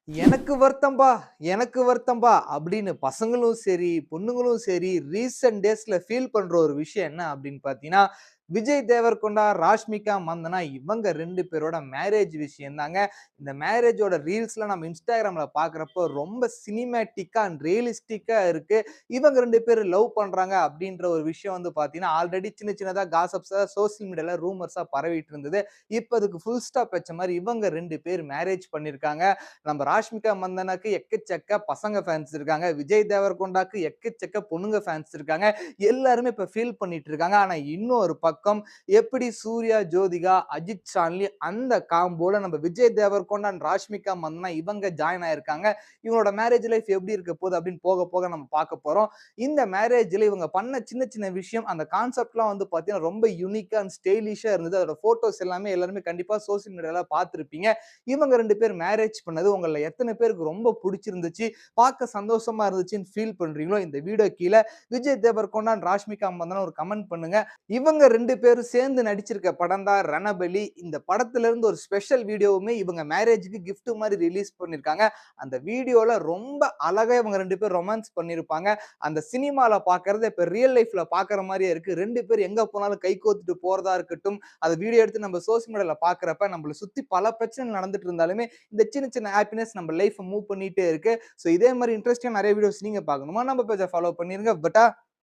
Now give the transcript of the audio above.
எனக்கு வருத்தம்பா, எனக்கு வருத்தம்பா அப்படின்னு பசங்களும் சரி, பொண்ணுங்களும் சரி, ரீசென்ட் டேஸ்ல ஃபீல் பண்ற ஒரு விஷயம் என்ன அப்படின்னு பார்த்தீங்கன்னா, விஜய் தேவரக்கொண்டா, ராஷ்மிகா மந்தனா இவங்க 2 பேரோட மேரேஜ் விஷயம் தாங்க. இந்த மேரேஜோட ரீல்ஸ்லாம் நம்ம Instagramல பார்க்குறப்போ ரொம்ப சினிமேட்டிக்கா அண்ட் ரியலிஸ்டிக்கா இருக்கு. இவங்க 2 பேரும் லவ் பண்றாங்க அப்படின்ற ஒரு விஷயம் வந்து பார்த்தீங்கன்னா, ஆல்ரெடி சின்ன சின்னதா காசிப்ஸா சோசியல் மீடியால ரூமர்ஸா பரவிட்டு இருந்தது. இப்ப அதுக்கு ஃபுல் ஸ்டாப் வச்ச மாரி இவங்க 2 பேர் மேரேஜ் பண்ணியிருக்காங்க. நம்ம ராஷ்மிகா மந்தனாக்கு எக்கச்சக்க பசங்க ஃபேன்ஸ் இருக்காங்க. விஜய் தேவரக்கொண்டாக்கு எக்கச்சக்க பொண்ணுங்க ஃபேன்ஸ் இருக்காங்க. எல்லாருமே இப்ப ஃபீல் பண்ணிட்டு இருக்காங்க. ஆனா இன்னொரு பக்கம் எப்படி சூர்யா, ஜோதிகா, அஜித் சான்லி அந்த காம்போல நம்ம விஜய் தேவரக்கொண்டா அண்ட் ராஷ்மிகா மந்தனா இவங்க ஜாயின் ஆயிருக்காங்க. இவங்களோட மேரேஜ் லைஃப் எப்படி இருக்க போகுது அப்படின்னு போக போக நம்ம பார்க்க போறோம். இந்த மேரேஜ்ல இவங்க பண்ண சின்ன சின்ன விஷயம் அந்த கான்செப்ட்லாம் வந்து பார்த்தீங்கன்னா ரொம்ப யூனிக்கா அண்ட் ஸ்டைலிஷா இருந்தது. அதோட ஃபோட்டோஸ் எல்லாருமே கண்டிப்பா சோசியல் மீடியால பார்த்திருப்பீங்க. இவங்க 2 பேர் மேரேஜ் பண்ணது உங்கள எத்தன பேருக்கு ரொம்ப புடிச்சிருந்துச்சு, பார்க்க சந்தோஷமா இருந்துச்சுன்னு ஃபீல் பண்றீங்களோ, இந்த வீடியோ கீழ விஜய் தேவரக்கொண்டா அண்ட் ராஷ்மிகா மந்தனா ஒரு கமெண்ட் பண்ணுங்க. இவங்க 2 பேரும் சேர்ந்து நடிச்சிருக்க படம் தான் ரணபலி. இந்த படத்துல இருந்து ஒரு ஸ்பெஷல் வீடியோவுமே இவங்க மேரேஜ்க்கு கிஃப்ட் மாரி ரிலீஸ் பண்ணியிருக்காங்க. அந்த வீடியோல ரொம்ப அழகா இவங்க 2 பேரும் ரொமான்ஸ் பண்ணியிருப்பாங்க. அந்த சினிமால பார்க்கறத இப்ப ரியல் லைஃப்ல பார்க்குற மாரியே இருக்கு. 2 பேரும் எங்க போனாலும் கை கோத்துட்டு போறதா இருக்கட்டும், அத வீடியோ எடுத்து நம்ம சோசியல் மீடியால பார்க்குறப்ப நம்மள சுத்தி பல பிரச்சனை நடந்துட்டு இருந்தாலுமே, இந்த சின்ன சின்ன ஹாப்பினஸ் நம்ம லைஃப்ப மூவ் பண்ணிட்டே இருக்கு. ஸோ இதே மாரி இன்ட்ரஸ்டிங்கா நெறைய வீடியோஸ் நீங்க பார்க்கணுமா, நம்ம பேஜ ஃபாலோ பண்ணிருங்க. பட்டா